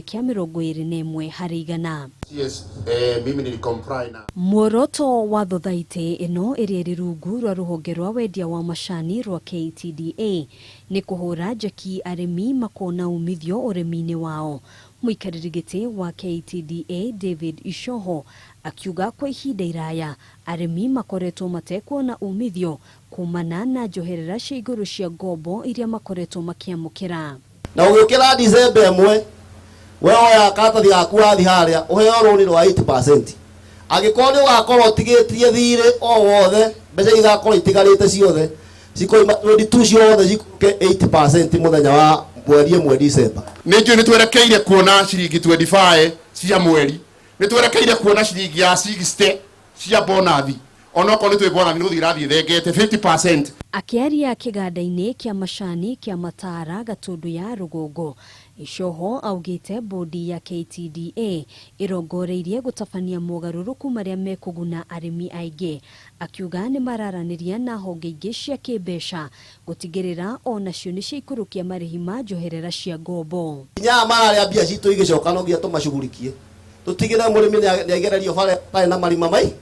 kia 21 harĩ igana. Yes, mimi nilicomply na Muoroto wa thothaitĩ ĩno ĩrĩa ĩrĩ rungu rwa rũhonge rwa wendia wa macani rwa KTDA nĩ kũhũra njeki arĩmi makona umithio ũrĩmi-inĩ wao. Mũikarĩri gĩtĩ wa KTDA David Ishoho akiuga kwa ihinda iraya arĩmi makoretwo matekuona umithio kumana na njoherera cia igũrũ cia ngombo iria makoretwo makiamũkĩra. Na ũgĩũkĩra December 1 wewe ya karatathi yaku wathi harĩa ũheo rũni rwa 8%. Angĩkorwo nĩ ũgakorwo ũtigĩtie thirĩ o wothe mbeca igakorwo itigarĩte ciothe cikoima 22 ciothe cikuke 8% mũthenya wa mweri December. Nĩnjũĩ nĩtwerekeire kuona ciringi 25 cia mweri. Nĩtwerekeire kuona ciringi ya 60 cia bonathi. Onokorwo nĩ twĩ bonathi nĩ gũthiĩ thengete 50%. Akĩaria kĩganda-inĩ kĩa macani kĩa Matara Gatundu ya Rũgongo, Ishoho augĩte bodi ya KTDA ĩrongoreirie gũtabania mogarũrũku marĩa mekũguna arĩmi aingĩ. Akiuga nĩ mararanĩria na honge ingĩ cia kĩmbeca gũtigĩrĩra onacio nĩ ciaikũrũkia marĩhi ma njoherera cia ngombo. Nyaa mararĩa mbia citũ igĩcoka no nginya tũmacugurikie. Tũtigĩre mũrĩmi nĩagererio barĩ na marima mai.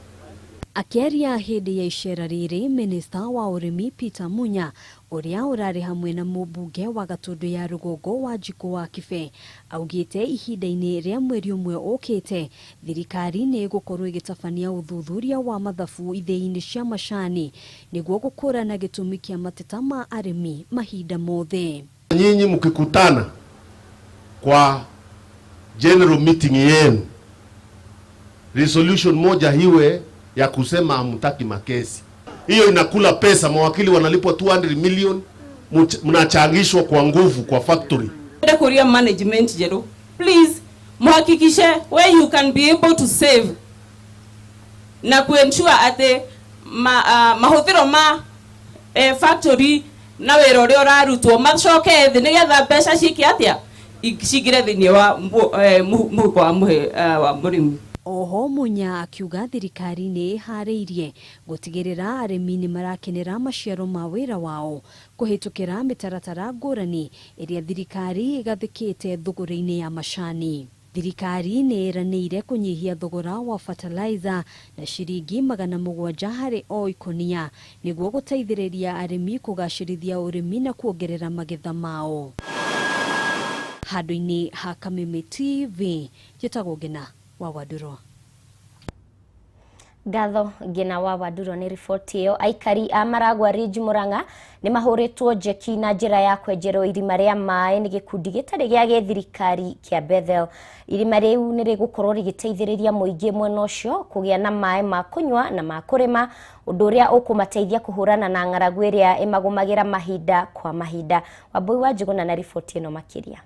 Akĩaria hĩndĩ ya icera rĩrĩ, Minista wa Ũrĩmi Peter Munya ũrĩa ũrarĩ hamwe na mũmbunge wa Gatundu ya Rũgongo wa Njiko wa Kibe augĩte ihinda-inĩ rĩa mweri ũmwe ũkĩte thirikari nĩ gũkorwo ĩgĩtabania ũthuthuria wa mathabu ithĩi-inĩ cia macani nĩguo gũkũrana gĩtũmi kĩa mateta ma arĩmi mahinda mothe. Nyinyi mkikutana kwa general meeting yenu, resolution moja hiwe ya kusema hamtaki makesi. Hiyo inakula pesa, mawakili wanalipwa 200 million, mnachangishwa kwa nguvu kwa factory. Korea management jero, please muhakikishe where you can be able to save na kuensure ate mahũthĩro ma factory na wĩra ũrĩa ũrarutwo macoke thĩ nĩgetha mbeca cikie atĩa cingire thĩinĩ wa mũhuko wa mũrĩmi. Oho Munya akiuga thirikari nĩ harĩirie gũtigĩrĩra arĩmi nĩ marakenera maciaro ma wĩra wao kũhĩtũkĩra mĩtaratara ngũrani ĩrĩa thirikari ĩgathĩkĩte thũgũrĩ-inĩ ya macani. Thirikari nĩ ĩranĩire kũnyihia thogora wa fertilizer na ciringi 700 harĩ o ikũnia nĩguo gũteithĩrĩria arĩmi kũgacĩrithia ũrĩmi na kuongerera magetha mao. Handũ-inĩ ha Kameme TV, njĩtagwo Ngina wa Waduro. Ngatho Ngina wa Waduro nĩ riboti ĩyo. Aikari a Maragwa Ridge Murang'a nĩ mahũrĩtwo njeki na njĩra ya kwenjerwo irima rĩa maĩ nĩ gĩkundi gĩtarĩ gĩa gĩthirikari kĩa Bethel. Irima rĩu nĩ rĩgũkorwo rĩgĩteithĩrĩria mũingĩ mwena ũcio kũgĩa na maĩ ma kũnyua na ma kũrĩma, ũndũ ũrĩa ũkũmateithia kũhũrana na ng'aragu ĩrĩa ĩmagũmagĩra mahinda kwa mahinda. Wambui wa Njuguna na riboti ĩno makĩria.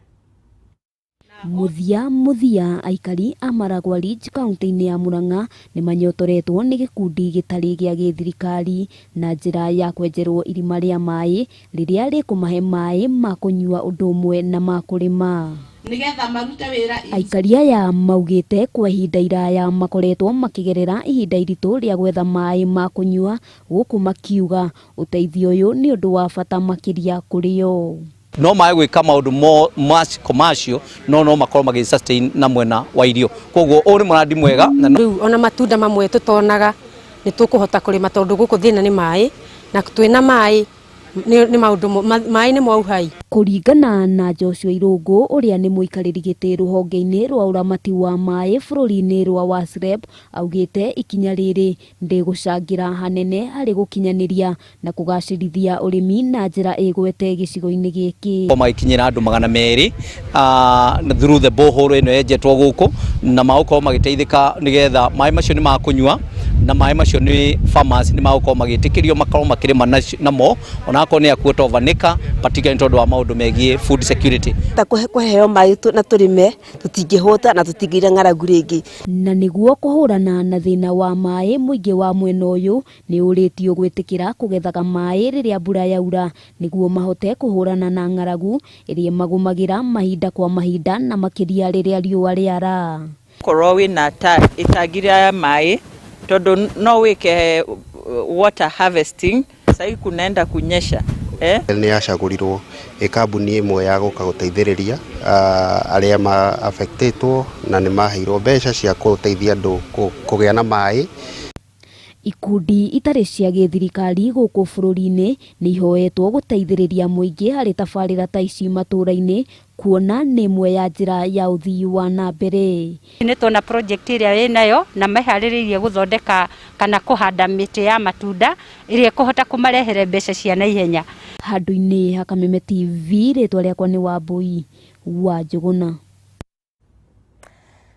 Muthia aikari a Maragwa Ridge kaunti-inĩ ya Murang'a nĩ manyotoretwo nĩ gĩkundi gĩtarĩ gĩa gĩthirikari na njĩra ya kwenjerwo irima rĩa maĩ rĩrĩa rĩkũmahe maĩ ma kũnyua ũndũ ũmwe na ma kũrĩma. Nĩgetha marute wĩra. Aikari aya maugĩte kwa ihinda iraya makoretwo makĩgerera ihinda iritũ rĩa gwetha maĩ ma kũnyua, gũkũ makiuga ũteithio ũyũ nĩ ũndũ wa bata makĩria kũrĩ o. No maĩ gwĩka maũndũ more commercial no makorwo magĩ sustain na mwena wa irio. Koguo ũrĩ mũrandi mwega na rĩu ona matunda mamwe tũtonaga nĩ tũkũhota kũrĩma tondũ gũkũ thĩna nĩ maĩ na twĩna maĩ nĩ maũndũ maĩ nĩ mwauhai. Kũringana na Joshua Irũngũ ũrĩa nĩ mũikarĩri gĩtĩ rũhonge-inĩ rwa ũramati wa maĩ bũrũri-inĩ rwa WASREB augĩte ikinya rĩrĩ ndĩgũcangĩra hanene harĩ gũkinyanĩria na kũgacĩrithia ũrĩmi na njĩra ĩgwete gĩcigo-inĩ gĩkĩ. Magĩkinyĩra andũ 200 through the borehole ĩno yenjetwo gũkũ na magũkorwo magĩteithĩka nĩgetha maĩ macio nĩ makũnyua na maĩ macio nĩ farmers nĩ magũkorwo magĩtĩkĩrio makorwo makĩrĩma namo onakorwo nĩ akuota ovanika particularly tondũ wa maũndũ megiĩ food security. Ta kũheo maĩ na tũrĩme tũtingĩhũta na tũtingĩire ng'aragu rĩngĩ. Na nĩguo kũhũrana na thĩna wa maĩ mũingĩ wa mwena ũyũ nĩ ũrĩtio gwĩtĩkĩra kũgethaga maĩ rĩrĩa mbura yaura nĩguo mahote kũhũrana na ng'aragu ĩrĩa magũmagĩra mahinda kwa mahinda na makĩria rĩrĩa riũa rĩara. Korwo wĩna itangi rĩa maĩ tondũ no wĩke water harvesting sai kunaenda kunyesha Nĩ acagũrirwo kambuni ĩmwe ya gũka gũteithĩrĩria arĩa ma affectĩtwo na nĩ maheirwo mbeca cia gũteithia andũ kũgĩa na maĩ. Ikundi itarĩ cia gĩthirikari gũkũ bũrũri-inĩ nĩ ihoetwo gũteithĩrĩria mũingĩ harĩ tabarĩra ta ici matũũra-inĩ, kuona nĩ ĩmwe ya njĩra ya ũthii wa na mbere. Nĩ tuona project ĩrĩa wĩnayo na meharĩrĩirie gũthondeka kana kũhanda mĩtĩ ya matunda ĩrĩa ĩkũhota kũmarehere mbeca cia naihenya. Handũ-inĩ ha Kameme TV, rĩtwa rĩakwa nĩ Wambui wa Njũgũna.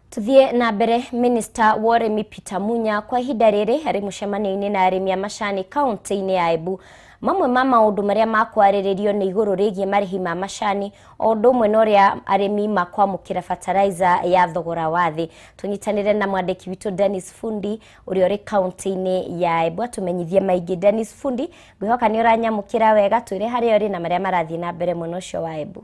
Tuthie na mbere. Minister wa ũrĩmi Peter Munya kwa ihinda rĩrĩ harĩ mũcemanio-inĩ na arĩmi a macani kaunti-inĩ ya Embu. Mamwe ma maũndũ marĩa makwarĩrĩrio nĩ igũrũ rĩgiĩ marĩhi ma macani, o ũndũ ũmwe na ũrĩa arĩmi makwamũkĩra fertilizer ya thogora wa thĩ. Tũnyitanĩre na mwandĩki witũ Dennis Fundi ũrĩa ũrĩ kaunti-inĩ ya Embu atumenyithie maingĩ. Dennis Fundi, ngwĩhoka nĩ ũranyamũkĩra wega, twĩre harĩa ũrĩ na marĩa marathiĩ na mbere mwena ũcio wa Embu.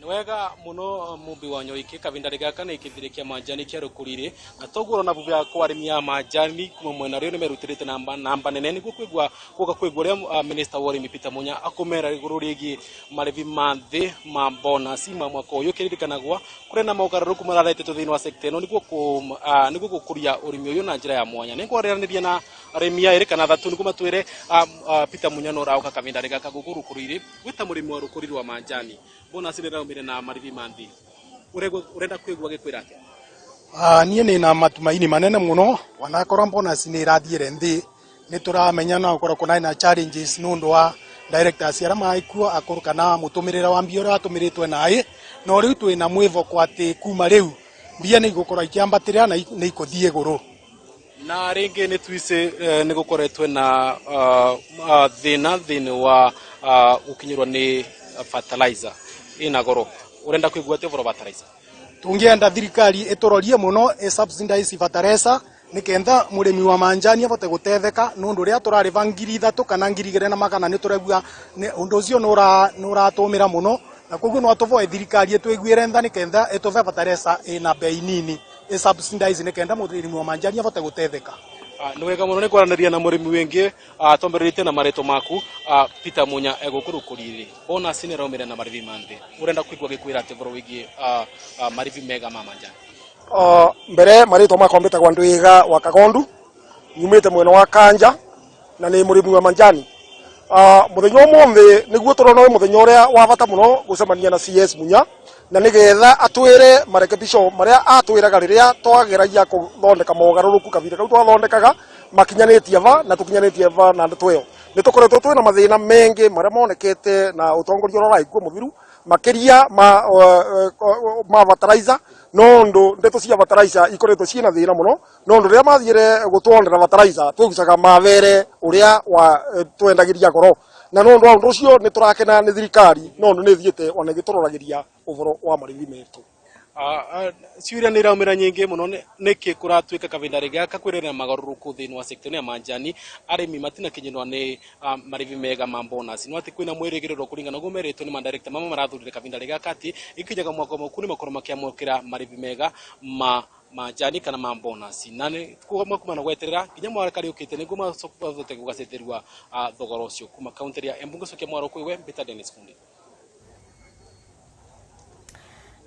Nwega muno mumbi wa nyoiki kavinda gaka nä kä kia manjani kia rukurire na toguo na bubya kwa arimi ya manjani kuma mwena rio nimerutirite namba nene niguo kwigua ria minister wa urimi Peter Munya akumera iguru rigi marivi manthi ma bonus ma mwaka uyu kiririkanagwa kuri na maugaruruku mararete tu thiini wa sector ino niguo gukuria urimi uyu na njira ya mwanya ni kwariraniria na arimi ya iri kana thatu niguo matwire Peter Munya no rauka kavinda gaka gukurukurire wita murimi wa rukuriri wa manjani bonus ni raumire na marivi manthi urenda kwigua gikwira atia? Niĩ nĩ na matumaini manene muno wanakorwo bonus nĩ irathiire nthi nĩ turamenya no gũkorwo kuna na challenges nundu wa directors arĩa maikuo akũrũ kana mũtũmĩrĩre wa mbia ũrĩa watũmĩrĩtwe naĩ no rĩu twĩ na mwĩvoko atĩ kuma rĩu mbia nĩ igũkorwo ikiambatĩrĩra na nĩ ikũthiĩ igũrũ. Na ringi nĩ tuice nĩ gũkoretwe na thĩna thĩinĩ wa gũkinyĩrwo nĩ fertilizer ina goro. Urenda kwigua atia voro fertilizer? Tungienda thirikari iturorie muno subsidize fertilizer nikenda murimi wa manjani avote gutetheka nundu ria turariva 3,000 kana 2,200 ni turegua undu ucio nuratumira muno na koguo no tuvoe thirikari etwiguire ntha nikenda etuve fertilizer ina bei nini subsidize nikenda murimi wa manjani avote gutetheka. Nĩ wega muno nĩ kwaranaria na mũrĩmi wengĩ tombererete na mareto maku Peter Munya egũkũrũkũrire bonus nĩ raumire na marivi manthi urenda kwigua gikwira ati voro wigi marivi mega ma manjani. Mbere mareto makombeta kwa Ndwiga wa Kagondu nyumite mwena wa Kanja na nĩ mũrĩmi wa manjani. Muthenya ũmũthĩ nĩguo turona muthenya ũrĩa wa bata muno gucemania na CS Munya na nigetha atwire marekebisho maria atwiraga riria twageragia kuthondeka mogaruruku kavinda kau twathondekaga makinyanitie va na tukinyanitie va na tweo ni tukoretwo twina mathina mengi maria monekete na utongoria rora ikuo muthiru makiria ma fertilizer no ndo ndeto cia fertilizer ikoretwo ciina thina muno no ndo riria mathiire gutwondera fertilizer twigucaga mavere uria wa twendagiria goro na no ndo ucio ni turakena ni thirikari no ndo ni thiete ona gitururagiria uvoro wa marivi metu. Ciuria nĩ iraumĩra nyingĩ mũno nĩkĩ kũratuĩka kavinda gaka kwĩrĩra magaruruku thĩinĩ wa sector ya manjani arĩmi matinakinyĩrwo nĩ marivi mega ma bonus no atĩ kwĩna mwĩrĩgĩrĩro kũringana ũguo merĩtwo nĩ madirector mamwe marathurire kavinda gaka atĩ ikinyaga mwaka mũku nĩ makorwo makiamũkĩra marivi mega ma manjani kana ma bonus na nĩ kumana gweterera nginya mwaka rĩũkĩte nĩguo macoke gũgacĩrithĩrua thogora ũcio kuma kaunti ya Embu gũcokia mwaro kwĩwe Peter Dennis Fundi.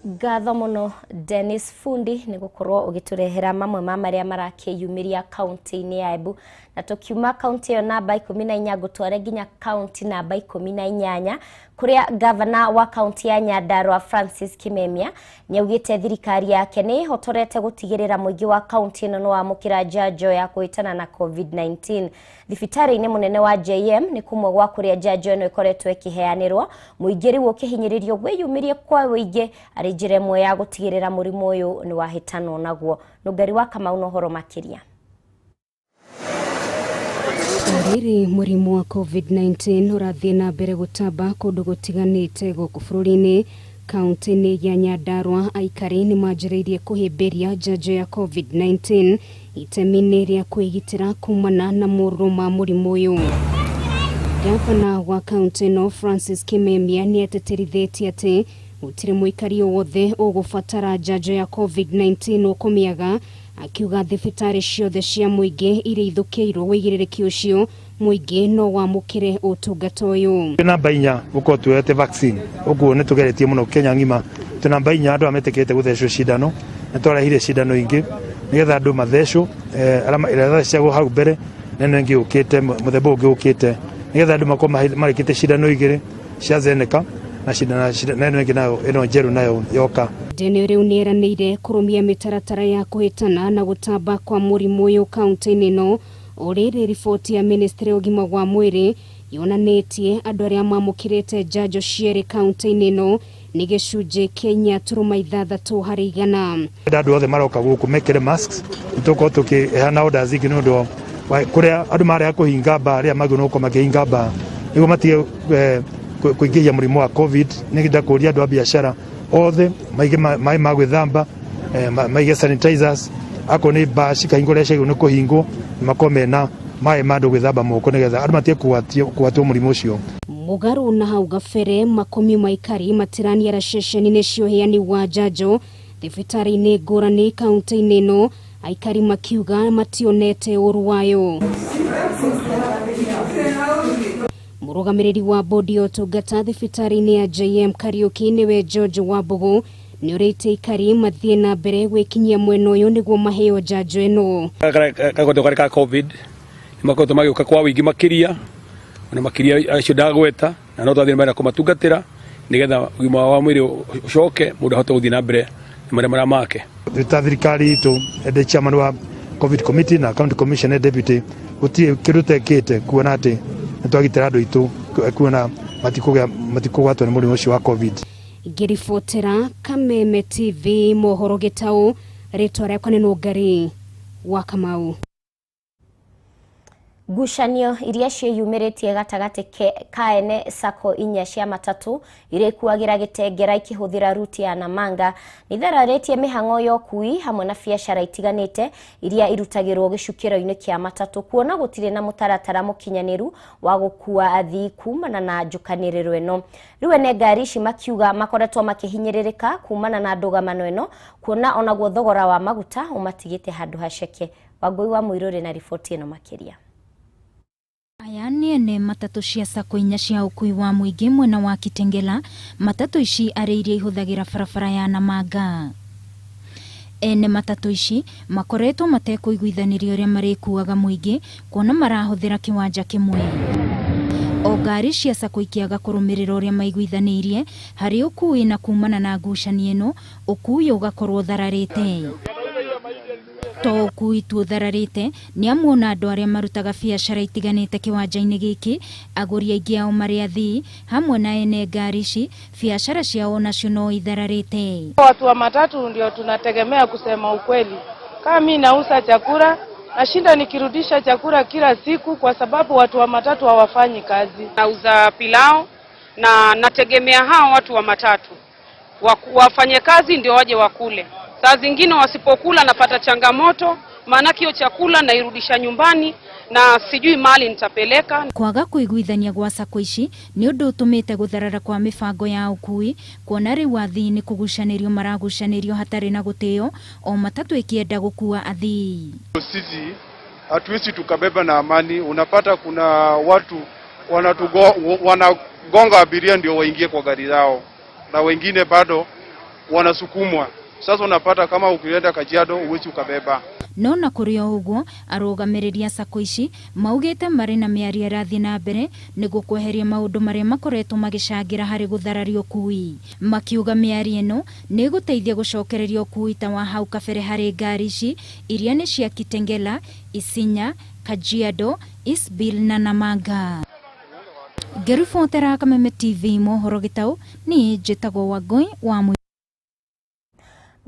Ngatho muno Dennis Fundi ni gukorwo ugiturehera mamwe ma maria marakiyumiria kaunti-inĩ ya Embu na tukiuma kaunti yo namba 14 gutware nginya kaunti namba 18 kuria governor wa kaunti ya Nyandarua Francis Kimemia niaugite thirikari yake ni hotorete gutigirira muingi wa kaunti ino no amukira njanjo ya kuitana na COVID-19. Thibitari-inĩ munene wa JM ni kumwe gwa kuria njanjo ino ikoretwo ikiheanirwo muingiri wo kihinyiririo gwiyumirie kwa wĩingĩ ari njĩra ĩmwe ya gutigirira murimu uyu ni wahitano naguo. Nũngari wa Kamau no horo makiria. Rĩrĩ mũrimũ wa COVID-19 ũrathiĩ na mbere gũtamba kũndũ gũtiganĩte gũkũ bũrũri-inĩ. Kaunti-inĩ ya Nyandarua aikari nĩ manjĩrĩirie kũhĩmbĩria njanjo ya COVID-19 itemi-inĩ rĩa kwĩgitĩra kumana na mũrũrũ ma mũrimũ ũyũ. Gavana wa kaunti ĩno Francis Kimemia nĩ eteterithĩtie atĩ gũtirĩ mũikari wothe ũgũbatara njanjo ya COVID-19 ũkũmĩaga akiuga thibitarĩ ciothe cia mũingĩ iria ithũkĩirwo wĩigĩrĩrĩki ũcio mũingĩ no wamũkĩre ũtungata ũyũ. Namba 4 gũkorwo tuoete vaccine ũguo nĩ tugeretie mũno Kenya ng'ima. Namba 4 andũ ametĩkĩte gũthecwo cindano na twarehire cindano ingĩ nigetha andũ mathecwo arĩa ciagwo hau mbere neno ingĩ ũkĩte mũthemba ũngĩ ũkĩte nigetha andũ makorwo marĩkĩte cindano igĩrĩ cia Zeneka na cindano ingĩ nayo ĩno njerũ nayo yoka. Eneo rĩu nĩeranĩire kũrũmia mĩtaratara ya kũhĩtana na gũtamba kwa mũrimũ ũyũ kaunti-inĩ ĩno. Ũrĩrĩ riboti ya ministry ya ũgima wa mwĩrĩ yonanĩtie andũ arĩa mamũkĩrĩte njanjo cierĩ kaunti-inĩ ĩno nĩ gĩcunjĩ kĩa 4.6 harĩ igana. Andũ othe maroka gũkũ mekĩre masks nĩtũkorwo tũkĩheana orders ingĩ nĩ ũndũ kũrĩa andũ marĩa kũhinga mbaa arĩa magĩrĩirwo gũkorwo makĩhinga mbaa nĩguo matige kũingĩhia mũrimũ wa COVID. Nĩgetha kũria andũ a biacara othe maige maĩ ma gwĩthamba maige sanitizers ako nĩ mbaa cikahingwo rĩa ciagĩrĩirwo nĩ kũhingwo makorwo mena maĩ ma andũ gwĩthamba moko nĩgetha andũ matige kũgwatwo mũrimũ ũcio. Mũgarũ na hau gabere makũmi maikari matiraniara ceceni-inĩ cia ũheani wa njanjo thibitarĩ-inĩ ngũrani kaunti-inĩ ĩno, aikari makiuga mationete ũru wayo. Mũrũgamĩrĩri wa bodi ya ũtungata thibitarĩ-inĩ ya JM Kariuki nĩwe George Wambugu nĩ ũrĩte aikari mathiĩ na mbere gwĩkinyia mwena ũyũ nĩguo maheo njanjo ĩno. Kagondo ka COVID makoto magĩũka kwa wĩingĩ makĩria na makĩria acio ndagweta na no twathiĩ mbere kũmatungatĩra nĩgetha ũgima wa mwĩrĩ ũcoke mũndũ ahote gũthiĩ na mbere na marĩa make. Thirikari itũ the chairman wa COVID committee na county commissioner deputy gũtirĩ kĩndũ tekĩte kuona atĩ nĩtwagitĩra andũ itũ kuona matikũgwatwo nĩ mũrimũ ũcio wa COVID. Ngĩribotera Kameme TV mohoro Gĩtaũ, rĩtwa rĩakwa nĩ Nũngari wa Kamau. Ngucanio iria ciĩyumĩrĩtie gatagatĩ ka ene sacco 4 cia matatũ iria ikuagĩra Gĩtengera ikĩhũthĩra ruti ya Namanga nĩthararĩtie mĩhang'o ya ũkui hamwe na biacara itiganĩte iria irutagĩrwo gĩcukĩro-inĩ kĩa matatũ kuona gũtirĩ na mũtaratara mũkinyanĩru wa gũkua athii kumana na njũkanĩrĩro ĩno. Rĩu ene ngari ici makiuga makoretwo makĩhinyĩrĩrĩka kumana na ndũgamano ĩno kuona onaguo thogora wa maguta ũmatigĩte handũ haceke. Wangũi wa Mũirũrĩ na riboti ĩno makĩria. Aya nĩ ene matatũ cia sacco 4 cia ũkui wa mũingĩ mwena wa Kitengela. Matatũ ici arĩ iria ihũthagĩra barabara ya Namanga. Ene matatũ ici makoretwo matekũiguithanĩrio ũrĩa marĩkuaga mũingĩ kuona marahũthĩra kĩwanja kĩmwe. O ngari cia sacco ikiaga kũrũmĩrĩra ũrĩa maiguithanĩirie harĩ ũkui na kumana na ngucanio ĩno ũkui ũgakorwo thararĩte. To ũkui tu ũthararĩte nĩ amu ona andũ arĩa marutaga biacara itiganĩte kĩwanja-inĩ gĩkĩ agũri aingĩ ao marĩ athii hamwe na ene ngari ici biacara ciao nacio no ithararĩte. Watu wa matatu ndio tunategemea kusema ukweli. Kama mimi nauza chakula nashinda nikirudisha chakula kila siku kwa sababu watu wa matatu hawafanyi kazi. Nauza pilao na nategemea hao watu wa matatu wafanye kazi ndio waje wakule. Saa zingine wasipokula napata changamoto maana hiyo chakula nairudisha nyumbani na sijui mali nitapeleka. Kwaga kuiguithania gwa sacco ici nĩ ũndũ ũtũmĩte gũtharara kwa mĩbango ya ũkui kuona rĩu athii nĩ kũgucanĩrio maragucanĩrio hatarĩ na gũtĩo o matatũ ikienda gũkua athii. Sisi hatuwezi tukabeba na amani. Unapata kuna watu wanagonga abiria ndio waingie kwa gari zao na wengine bado wanasukumwa. Sasa unapata kama ukienda Kajiado uwezi ukabeba. No na kũrĩ o ũguo arũgamĩrĩri a sacco ici maugĩte marĩ na mĩario ĩrathiĩ na mbere nĩguo kweheria maũndũ marĩa makoretwo magĩcangĩra harĩ gũthararia ũkui. Makiuga mĩario ĩno nĩ ĩgũteithia gũcokereria ũkui ta wa hau kabere harĩ ngari ici iria nĩ cia Kitengela, Isinya, Kajiado, Isbil na Namanga. Ngĩribotera Kameme TV mohoro Gĩtaũ, niĩ njĩtagwo Wangũi wa Mũirũrĩ.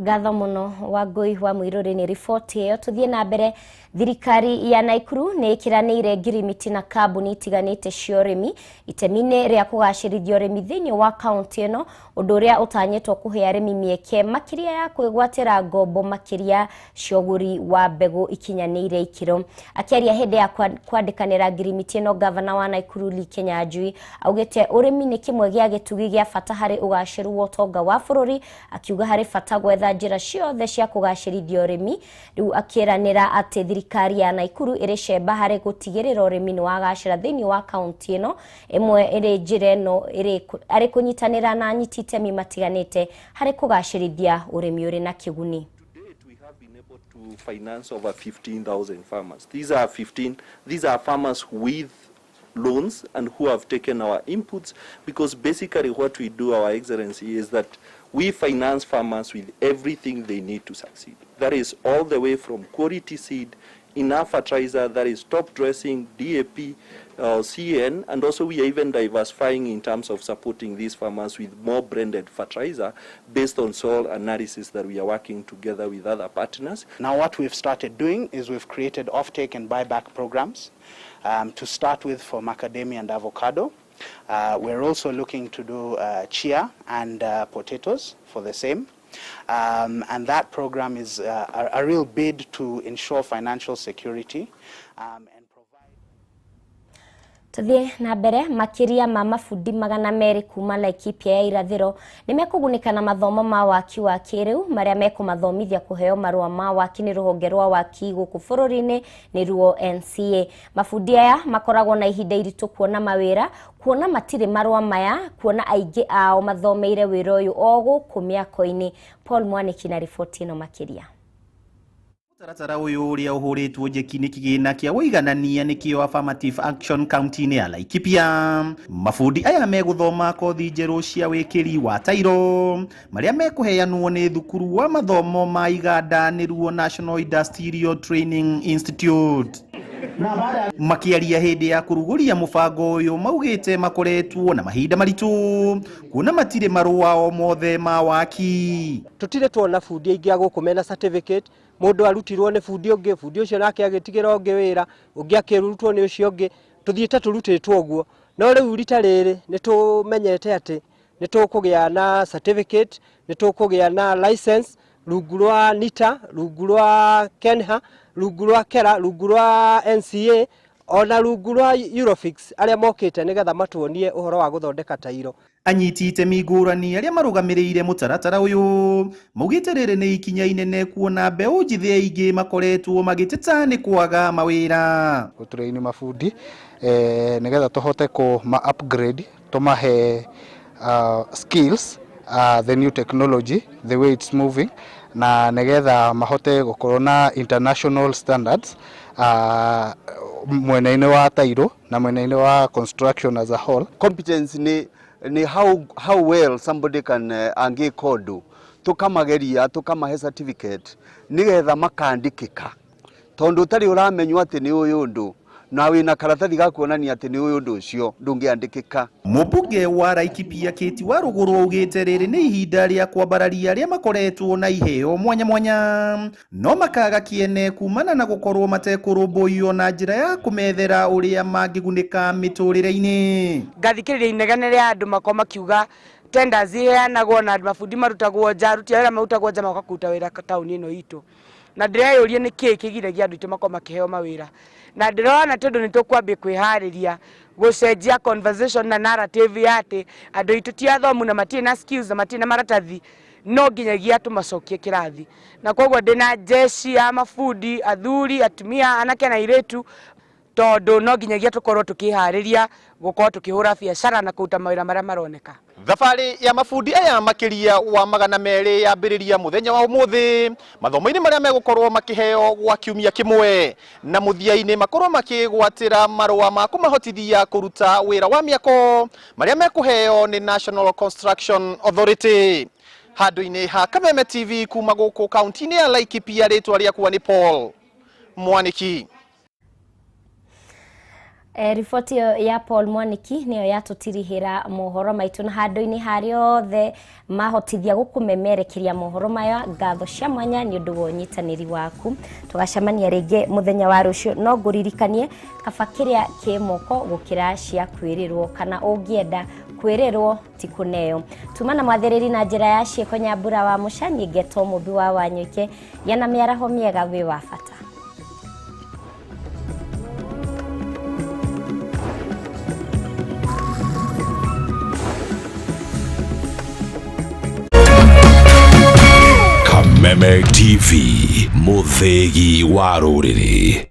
Ngatho mũno Wangũi wa Mũirũrĩ nĩ riboti ĩyo. Tũthiĩ na mbere Thirikari ya Naikuru nĩ ĩkĩranĩire ngirimiti na kambuni itiganĩte cia ũrĩmi itemi-inĩ rĩa kũgacĩrithia ũrĩmi thĩinĩ wa kaunti ĩno, ũndũ ũrĩa ũtanyĩtwo kũhe arĩmi mĩeke makĩria ya kwĩgwatĩra ngombo makĩria cia ũgũri wa mbegũ ikinyanĩire ikĩro. Akĩaria hĩndĩ ya kwandĩkanĩra ngirimiti ĩno, gavana wa Naikuru Lee Kinyanjui augĩte ũrĩmi nĩ kĩmwe gĩa gĩtugĩ gĩa bata harĩ ũgacĩru wa ũtonga wa bũrũri, akiuga harĩ bata gwetha njĩra ciothe cia kũgacĩrithia ũrĩmi. Rĩu akĩranĩra atĩ thirikari ya Naikuru ĩrĩ cemba harĩ gũtigĩrĩra ũrĩmi nĩ wagacĩra thĩinĩ wa kaunti ĩno, ĩmwe ĩrĩ njĩra ĩno arĩ kũnyitanĩra na anyiti itemi matiganĩte harĩ kũgacĩrithia ũrĩmi ũrĩ na kĩguni. To finance over 15,000 farmers. These are farmers with loans and who have taken our inputs, because basically what we do, Our Excellency, is that we finance farmers with everything they need to succeed. That is all the way from quality seed, enough fertilizer, that is top dressing, DAP, CN, and also we are even diversifying in terms of supporting these farmers with more branded fertilizer based on soil analysis that we are working together with other partners. Now what we've started doing is we've created offtake and buyback programs to start with for macadamia and avocado. We're also looking to do chia and potatoes for the same. And that program is a real bid to ensure financial security and Tuthie na mbere makiria ma mafundi 200 kuma Laikipia ya irathiro nimekugunika na mathomo ma waki wa kiriu maria mekumathomithia kuheo marua ma waki ni ruhonge rwa waki guku bururi-ini ni ruo NCA. Mafundi aya makoragwo na ihinda iritu kuona mawira, kuona matire marua maya, kuona aingĩ ao mathomeire wira uyu o guku miako-ini. Paul Mwaniki na ripoti ino makiria. Taratara uyu uria uhuritwo njeki-ini kigina kia wiganania nikio affirmative action county-ini ya Laikipia. Mafundi aya meguthoma kothi njeru cia wikiri wa tairo maria mekuheanwo ni thukuru wa mathomo ma iganda niruo National Industrial Training Institute. Makiaria hindi ya kuruguria mubango uyu maugite makoretwo na mahinda maritu kuona matire marua o mothe ma waki. Tutire tuona fundi aingi aguku mena certificate, mundu arutirwo ni fundi ungi, fundi ucio nake agitigira ungi wira, ungi akirutwo ni ucio ungi, tuthiite turutitwo guo. No riu rita riri ni tumenyete ati ni tukugia na certificate, ni tukugia na license rungu rwa NITA, rungu rwa KENHA, rungu rwa KERA, rungu rwa NCA, ona rungu rwa Eurofix aria mokite nigetha matuonie uhoro wa guthondeka tairo. Anyiti itemi ngũrani aria marũgamĩrĩire mũtaratara ũyũ maugĩte rĩrĩ nĩ ikinya inene kuona mbeũ njĩthĩ aingĩ makoretwo magĩteta nĩ kwaga mawĩra. Gũtũreini mafundi nigetha tũhote ma upgrade tũmahe skills, the new technology, the way it's moving, na nigetha mahote gũkorwo na international standards mwena-inĩ wa tairo na mwena-inĩ wa construction as a whole. Competence ni how well somebody can angi kodu tukamageria tukamahe certificate nigetha makandikika tondu tari uramenywa ati ni uyu undu na wina karatathi ga kuonania ati ni uyu undu ucio ndungiandikika. Mũmbunge wa Laikipia Kĩti wa Rũgũrũ augĩte rĩrĩ nĩ ihinda rĩa kwambararia arĩa makoretwo na iheo mwanya mwanya no makaga kĩene kumana na gũkorwo matekũrũmbũiyo na njĩra ya kũmethera ũrĩa mangĩgunĩka mĩtũrĩre-inĩ. Ngathikĩrĩria inegene rĩa andũ makoma makiuga tenders iheanagwo na mafundi marutagwo nja, aruti a wĩra marutagwo nja makaruta wĩra taũni ĩno itũ. Na ndĩreyũria nĩ kĩĩ kĩgiragia andũ aitũ makoma makĩheo mawĩra. Na ndĩrona tondũ nĩ tũkwambia kwĩharĩria gũcenjia conversation na narrative ya atĩ andũ aitũ ti athomu na matirĩ na skills na matirĩ na maratathi, no nginyagia tũmacokie kĩrathi. Na koguo ndĩna jeshi ya mafundi, athuri, atumia, anake na airĩtu, tondũ no nginyagia tũkorwo tũkĩharĩria gũkorwo tũkĩhũra biacara na kũruta mawĩra marĩa maroneka. Thabarĩ ya mafundi aya makiria wa 200 yambĩrĩria muthenya wa umuthi mathomo-inĩ marĩa megũkorwo makĩheo gwa kiumia kĩmwe na mũthia-inĩ makorwo makĩgwatĩra marũa ma kũmahotithia kũruta wĩra wa mĩako marĩa mekũheo nĩ National Construction Authority. Handũ-inĩ ha Kameme TV kuma gũkũ kaunti-inĩ ya Laikipia, rĩtwa rĩakwa nĩ Paul Mwaniki. Riboti ya Paul Mwaniki niyo yatutirihira mohoro maitu na handu-ini hariothe mahotithia gukumemerekeria mohoro maya ngatho cia mwanya ni undu wa unyitaniri waku tugacemania ringi muthenya wa rucio no nguririkanie kaba kiria ki moko gukira cia kwirirwo kana ungienda kwirirwo ti kuneo tumana mwathiriri na njira ya cieko Nyambura wa Mucani Ngeto Mumbi wa Wanyoike yana miaraho miega wi wa bata. Kameme TV, muthegi wa ruriri.